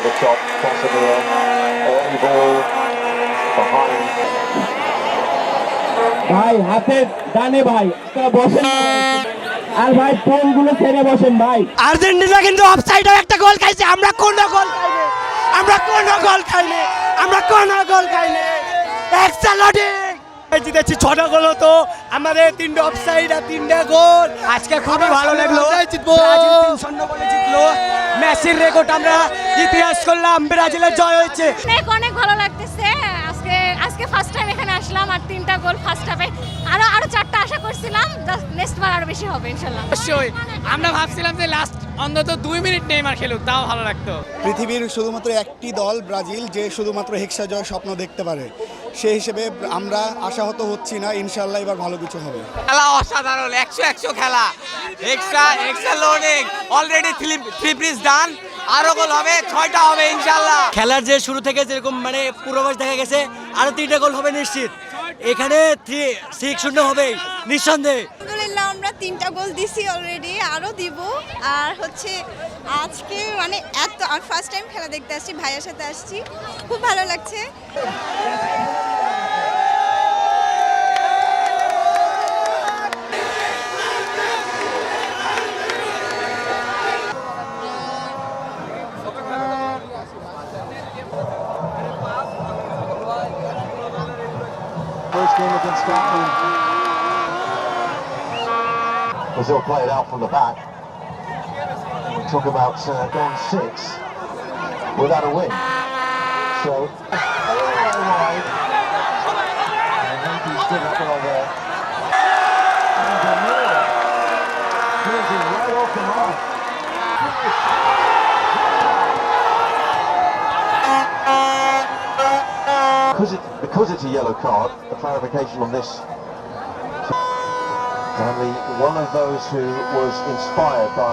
over the top, possibly early ball behind. ভাই হাতের ডানে ভাই বসেন আর ভাই পোলগুলো ছেড়ে বসেন ভাই। আর্জেন্টিনা কিন্তু অফসাইডে একটা গোল খাইছে, আমরা কোনো গোল খাইনি, আমরা কোনো গোল খাইনি, আমরা কোনো গোল খাইনি। এক্সেলটিং জিতেছি 6টা গোল, তো আমাদের 3টে অফসাইড আর 3টে গোল। আজকে খুবই ভালো লাগলো, ব্রাজিল 3-0 গোলে জিতলো, মেসির রেকর্ড আমরা ইতিহাস করলাম, ব্রাজিলের জয় হয়েছে। অনেক অনেক ভালো লাগতেছে। আজকে ফার্স্ট টাইম এখানে আসলাম আর 3টা গোল ফার্স্ট হাফে, আরো 4টা আশা করছিলাম, নেক্সট বার আরো বেশি হবে ইনশাআল্লাহ। অবশ্যই আমরা ভাবছিলাম যে লাস্ট অন্তত 2 মিনিট নেইমার খেলুক, তাও ভালো লাগতো। পৃথিবীর শুধুমাত্র একটি দল ব্রাজিল যে শুধুমাত্র হেক্সা জয়ের স্বপ্ন দেখতে পারে, সেই হিসেবে আমরা আশাহত হচ্ছি না, ইনশাআল্লাহ এবার ভালো কিছু হবে। খেলা অসাধারণ, 100 খেলা, এক্সট্রা লোডিং, অলরেডি 3 পিস ডান, আরো গোল হবে, 6টা হবে ইনশাআল্লাহ। খেলার যে শুরু থেকে যেরকম মানে পূর্বাভাস দেখা গেছে আরো 3টে গোল হবে নিশ্চিত, এখানে 6-0 হবে নিঃসন্দেহে। আলহামদুলিল্লাহ আমরা 3টা গোল দিছি অলরেডি, আরও দিব। আর হচ্ছে আজকে মানে আমি ফার্স্ট টাইম খেলা দেখতে আসছি, ভাইয়ের সাথে আসছি, খুব ভালো লাগছে। First game against Scotland. Brazil played out from the back. We talk about gone 6 without a win. So, wide. And he's still up on there. And Demir clears it right off the mark. Because it's a yellow card, the clarification on this. And one of those who was inspired by